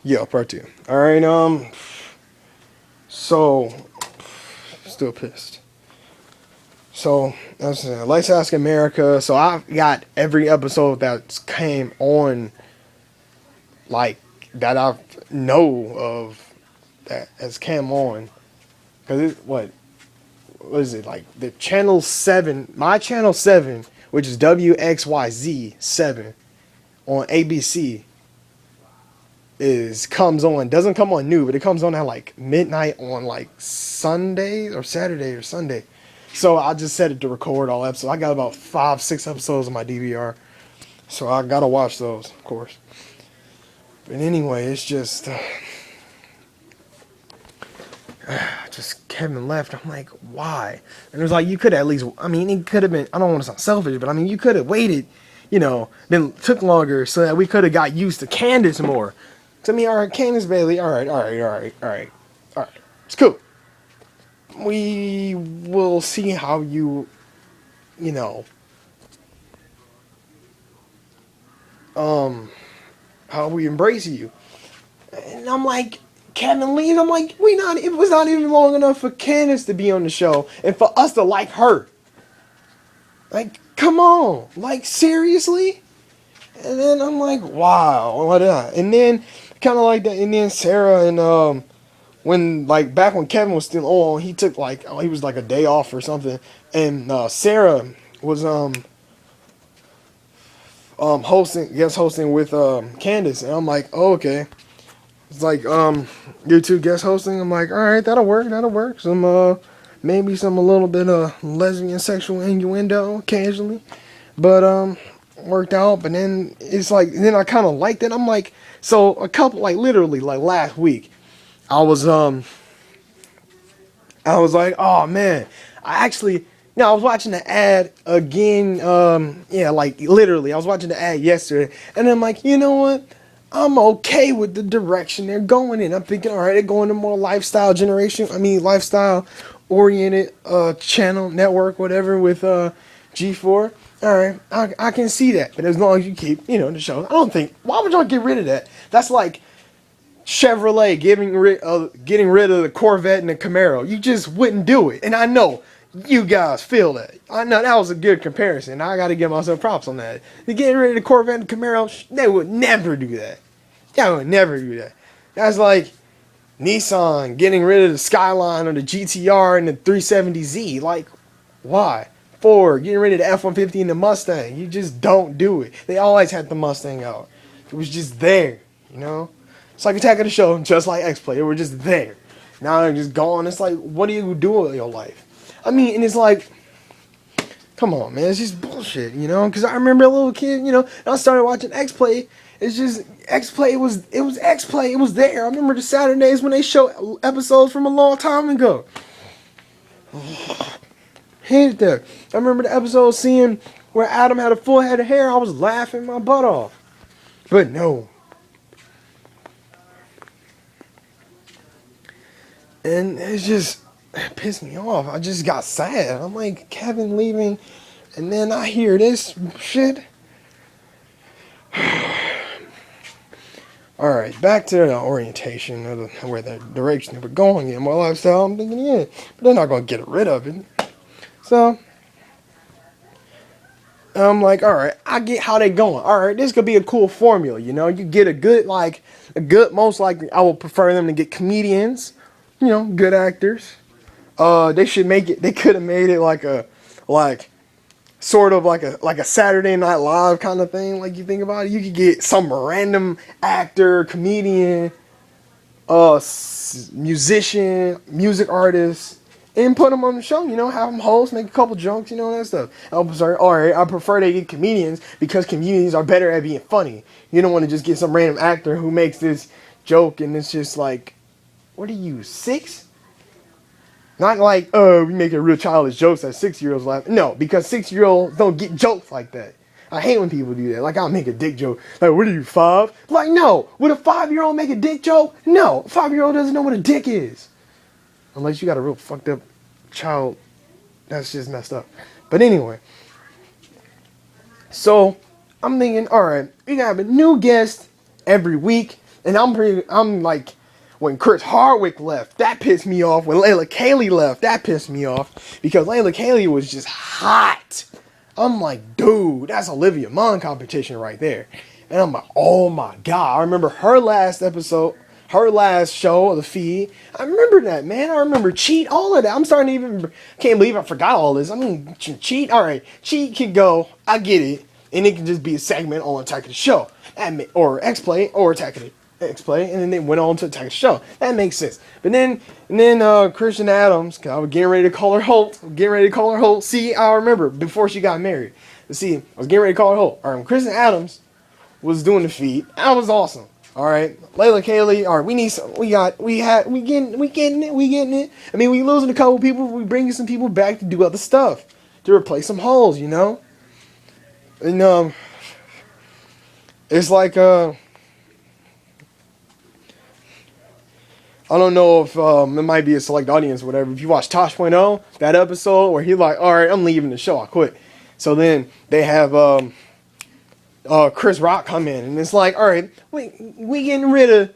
Yeah, part two. All right. So still pissed. So that's Let's Ask America. So I got every episode that came on, like that I know of that has came on. Cause what is it like the channel 7? My channel 7, which is WXYZ 7 on ABC, is comes on doesn't come on new, but it comes on at like midnight on like Sunday or Saturday or Sunday. So I just set it to record all episodes. I got about 5, 6 episodes on my DVR, so I gotta watch those, of course. But anyway, it's just Kevin left. I'm like, why? And it was like you could at least. I mean, it could have been. I don't want to sound selfish, but I mean, you could have waited. Been took longer so that we could have got used to Candace more. To me, all right, Candace Bailey. All right, all right, all right, all right, all right. It's cool. We will see how you know, how we embrace you. And I'm like, Kevin leaves. I'm like, it was not even long enough for Candace to be on the show and for us to like her. Like, come on. Like, seriously? And then I'm like, wow, what that? And then kind of like that. And then Sarah and when like back when Kevin was still on, he took like he was like a day off or something, and Sarah was guest hosting with Candace, and I'm like, oh, okay. It's like you two guest hosting. I'm like, all right, that'll work, that'll work. Some maybe some a little bit of lesbian sexual innuendo occasionally, but worked out. But then it's like then I kind of liked it. I'm like, so a couple like literally like last week, I was I was like, oh man, I actually. No, I was watching the ad again. Yeah, like literally, I was watching the ad yesterday, and I'm like, you know what? I'm okay with the direction they're going in. I'm thinking, all right, they're going to more lifestyle generation. I mean, lifestyle oriented channel network, whatever, with G4. All right, I can see that, but as long as you keep, the show, I don't think. Why would y'all get rid of that? That's like Chevrolet getting rid of the Corvette and the Camaro. You just wouldn't do it. And I know you guys feel that. I know that was a good comparison. I got to give myself props on that. They getting rid of the Corvette and Camaro, they would never do that. They would never do that. That's like Nissan getting rid of the Skyline or the GTR and the 370Z. Like, why? Ford getting rid of the F-150 and the Mustang. You just don't do it. They always had the Mustang out. It was just there, you know? It's like Attack of the Show, just like X-Play. They were just there. Now they're just gone. It's like, what do you do with your life? I mean, and it's like, come on, man. It's just bullshit, Because I remember a little kid, and I started watching X-Play. It's just, X-Play, it was X-Play. It was there. I remember the Saturdays when they show episodes from a long time ago. Hated that. I remember the episode seeing where Adam had a full head of hair. I was laughing my butt off. But no. And it pissed me off. I just got sad. I'm like, Kevin leaving, and then I hear this shit. All right, back to the orientation of where the direction we're going in my lifestyle. I'm thinking, yeah, but they're not gonna get rid of it. So I'm like, all right, I get how they going. All right, this could be a cool formula. You get most likely, I would prefer them to get comedians, good actors. They should make it. They could have made it like sort of like a Saturday Night Live kind of thing. Like you think about it, you could get some random actor, comedian, musician, music artist, and put them on the show. Have them host, make a couple jokes, that stuff. I'm sorry. All right, I prefer they get comedians because comedians are better at being funny. You don't want to just get some random actor who makes this joke and it's just like, what are you, 6? Not like, oh, we making real childish jokes that 6-year-olds laugh. No, because 6-year-olds don't get jokes like that. I hate when people do that. Like, I'll make a dick joke. Like, what are you, 5? Like, no. Would a 5-year-old make a dick joke? No. A 5-year-old doesn't know what a dick is. Unless you got a real fucked up child. That's just messed up. But anyway. So, I'm thinking, all right, we got to have a new guest every week. And I'm like, when Chris Hardwick left, that pissed me off. When Layla Kaylee left, that pissed me off because Layla Kaylee was just hot. I'm like, dude, that's Olivia Munn competition right there. And I'm like, oh my god, I remember her last episode, her last show of the feed. I remember that, man. I remember Cheat, all of that. I'm starting to even, can't believe I forgot all this. I mean, Cheat, all right, Cheat can go, I get it, and it can just be a segment on Attack of the Show, or X-Play, or Attack of the X-Play, and then they went on to Attack of the Show. That makes sense. But then, Christian Adams, cause I was getting ready to call her Holt. See, I remember before she got married. See, I was getting ready to call her Holt. All right, when Christian Adams was doing the feed, that was awesome. All right, Layla Kaylee. All right, we need some. We getting it. I mean, we losing a couple people. We bringing some people back to do other stuff to replace some holes, you know. And it's like I don't know if it might be a select audience or whatever. If you watch Tosh.0, that episode where he like, all right, I'm leaving the show, I quit. So then they have Chris Rock come in, and it's like, all right, we getting rid of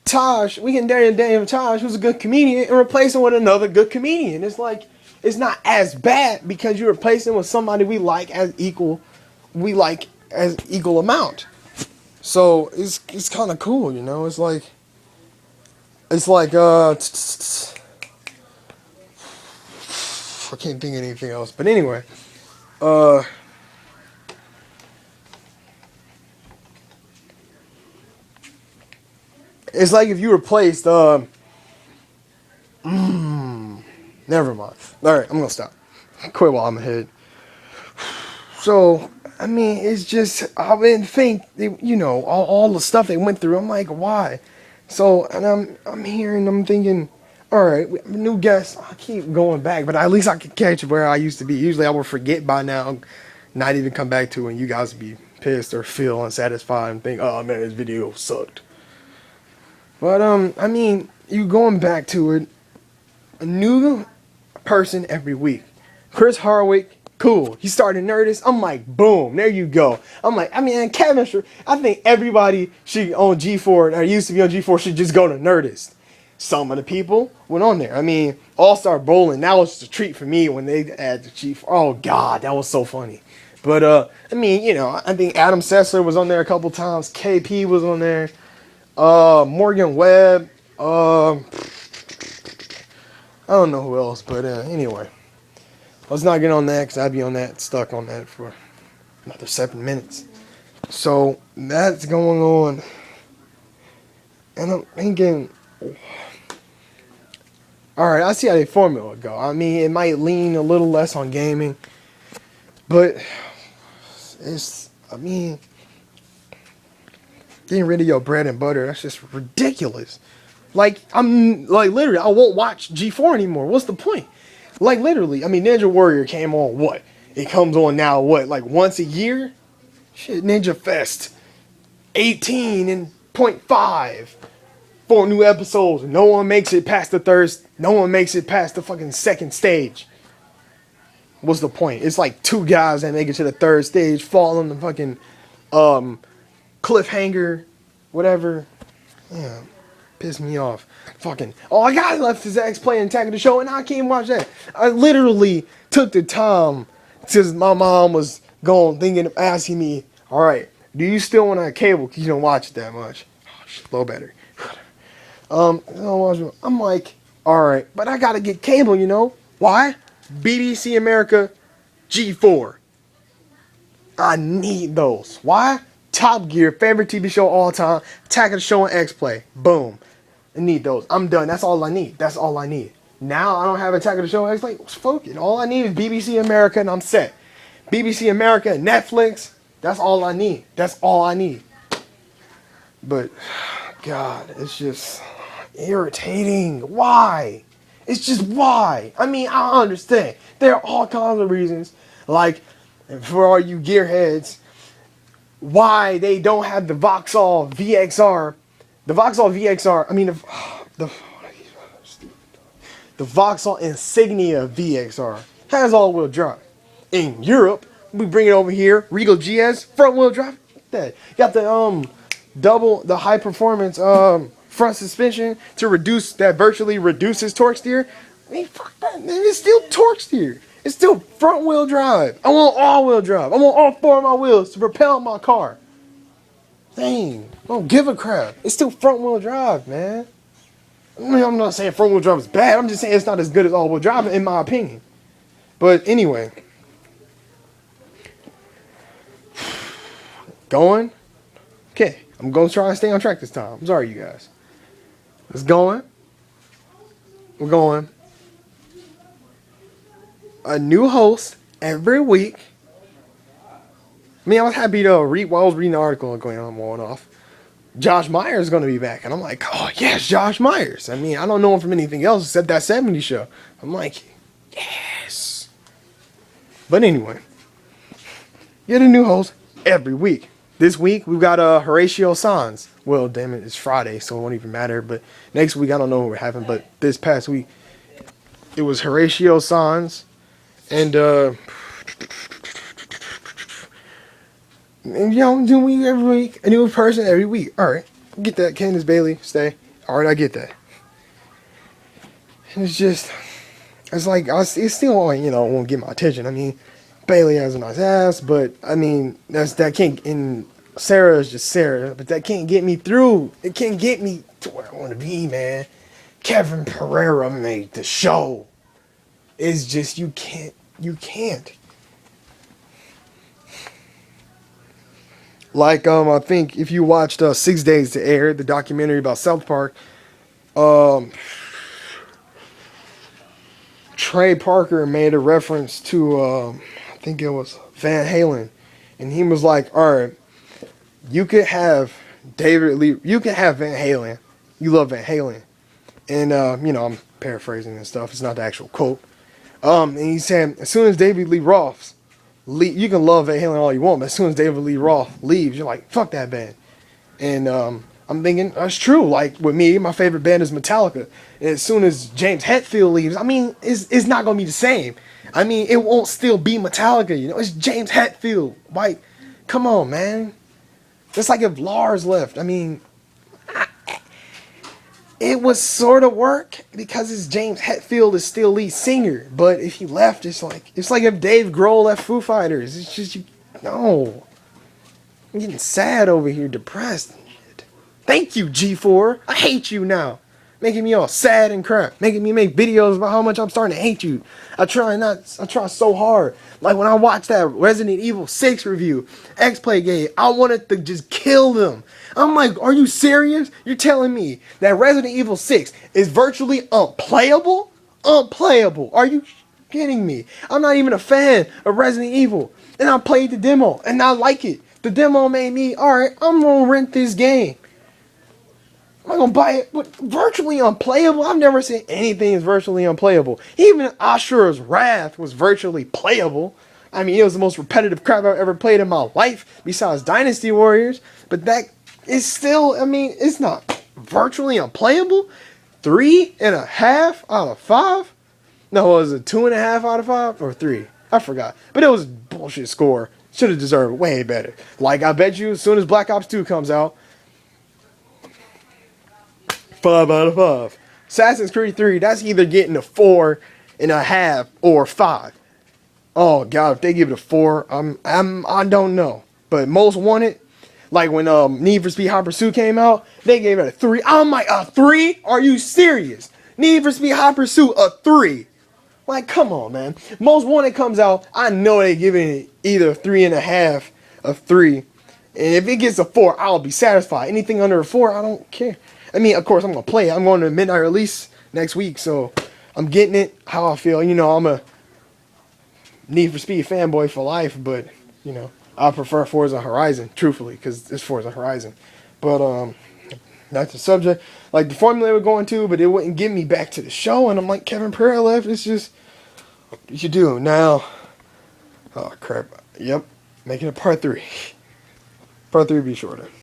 Tosh, we getting Daniel Tosh, who's a good comedian, and replacing with another good comedian. It's like, it's not as bad because you're replacing with somebody we like as equal amount. So it's kind of cool, you know. It's like I can't think of anything else. But anyway, it's like if you replaced never mind. All right, I'm gonna stop. Quit while I'm ahead. So I mean, it's just I didn't think all the stuff they went through. I'm like, why? So, and I'm hearing, I'm thinking, all right, new guests. I keep going back, but at least I can catch where I used to be. Usually, I would forget by now, not even come back to, and you guys would be pissed or feel unsatisfied and think, oh man, this video sucked. But I mean, you going back to it, a new person every week. Chris Hardwick. Cool. He started Nerdist. I'm like, boom, there you go. I'm like, I mean, Kevin, I think everybody should on G4 or used to be on G4 should just go to Nerdist. Some of the people went on there. I mean, All Star Bowling, that was a treat for me when they added the G4. Oh God, that was so funny. But I mean, I think Adam Sessler was on there a couple times. KP was on there. Morgan Webb. I don't know who else, but anyway. Let's not get on that because I'd be stuck on that for another 7 minutes. So that's going on. And I'm thinking, all right, I see how the formula go. I mean, it might lean a little less on gaming, but getting rid of your bread and butter, that's just ridiculous. Like, literally, I won't watch G4 anymore. What's the point? Like, literally, I mean, Ninja Warrior came on, what? It comes on now, what, like once a year? Shit, Ninja Fest. 18.5. 4 new episodes. No one makes it past the fucking second stage. What's the point? It's like 2 guys that make it to the 3rd stage, fall on the fucking cliffhanger, whatever. Yeah. Pissed me off. Fucking all I got left is X-Play and Attack of the Show, and I can't watch that. I literally took the time since my mom was asking me, all right, do you still want to have cable because you don't watch it that much? Oh, shit, low battery. I'm like, all right, but I gotta get cable, why? BBC America G4. I need those. Why? Top Gear, favorite TV show all time, Attack of the Show and X-Play. Boom. I need those. I'm done. That's all I need. Now I don't have Attack of the Show and X-Play. Fuck it. All I need is BBC America and I'm set. BBC America and Netflix. That's all I need. But, God, it's just irritating. Why? It's just why? I mean, I understand. There are all kinds of reasons. Like, for all you gearheads, why they don't have the Vauxhall VXR. The Vauxhall VXR, I mean, the Vauxhall Insignia VXR has all-wheel drive. In Europe, we bring it over here, Regal GS, front-wheel drive. That got the double the high performance front suspension to reduce that virtually reduces torque steer. I mean, fuck that, man. It's still torque steer. It's still front wheel drive. I want all wheel drive. I want all four of my wheels to propel my car. Dang, I don't give a crap. It's still front wheel drive, man. I mean, I'm not saying front wheel drive is bad. I'm just saying it's not as good as all wheel drive, in my opinion. But anyway, going. Okay, I'm gonna try and stay on track this time. I'm sorry, you guys. It's going. We're going. A new host every week. I mean, I was happy to read while I was reading the article and going off. Josh Myers is going to be back. And I'm like, oh, yes, Josh Myers. I mean, I don't know him from anything else except that 70s show. I'm like, yes. But anyway, get a new host every week. This week, we've got Horatio Sanz. Well, damn it, it's Friday, so it won't even matter. But next week, I don't know what we're having. But this past week, it was Horatio Sanz. And, you know, doing every week, a new person every week. All right, get that. Candace Bailey, stay. All right, I get that. And it's just, it's like, it still, you know, won't get my attention. I mean, Bailey has a nice ass, but I mean, that can't. And Sarah is just Sarah, but that can't get me through. It can't get me to where I want to be, man. Kevin Pereira made the show. It's just you can't. Like, I think if you watched 6 Days to Air, the documentary about South Park, Trey Parker made a reference to, I think it was Van Halen. And he was like, all right, you could have David Lee, you can have Van Halen. You love Van Halen. And, you know, I'm paraphrasing and stuff. It's not the actual quote. And he said, as soon as David Lee Roth you can love Van Halen all you want, but as soon as David Lee Roth leaves, you're like, fuck that band. And I'm thinking, that's true. Like, with me, my favorite band is Metallica. And as soon as James Hetfield leaves, I mean, it's not going to be the same. I mean, it won't still be Metallica, you know? It's James Hetfield. Like, come on, man. It's like if Lars left. I mean, it would sort of work because it's James Hetfield is still lead singer. But if he left, it's like if Dave Grohl left Foo Fighters. It's just, no. I'm getting sad over here, depressed. Thank you, G4. I hate you now. Making me all sad and crap. Making me make videos about how much I'm starting to hate you. I try so hard. Like when I watched that Resident Evil 6 review, X-Play Game, I wanted to just kill them. I'm like, are you serious? You're telling me that Resident Evil 6 is virtually unplayable? Unplayable. Are you kidding me? I'm not even a fan of Resident Evil. And I played the demo and I like it. The demo made me, alright, I'm gonna rent this game. I'm not gonna buy it, but virtually unplayable. I've never seen anything that's virtually unplayable. Even Ashura's Wrath was virtually playable. I mean, it was the most repetitive crap I've ever played in my life, besides Dynasty Warriors. But that is still, I mean, it's not virtually unplayable. 3.5 out of 5? No, was it 2.5 out of 5 or 3? I forgot. But it was a bullshit score. Should have deserved way better. Like, I bet you, as soon as Black Ops 2 comes out, 5 out of 5. Assassin's Creed 3, that's either getting a 4.5 or 5. Oh god, if they give it a 4, I don't know. But Most Wanted, like when Need for Speed Hot Pursuit came out, they gave it a 3. I'm like, a 3? Are you serious? Need for Speed Hot Pursuit, a 3. Like, come on, man. Most Wanted comes out, I know they giving it either a 3.5, a 3. And if it gets a 4, I'll be satisfied. Anything under a 4, I don't care. I mean, of course, I'm going to play it. I'm going to midnight release next week, so I'm getting it how I feel. You know, I'm a Need for Speed fanboy for life, but, you know, I prefer Forza Horizon, truthfully, because it's Forza Horizon. But, that's the subject. Like, the formula we're going to, but it wouldn't get me back to the show, and I'm like, Kevin Pereira left. It's just, you should do now. Oh, crap. Yep. Making it part 3. Part 3 be shorter.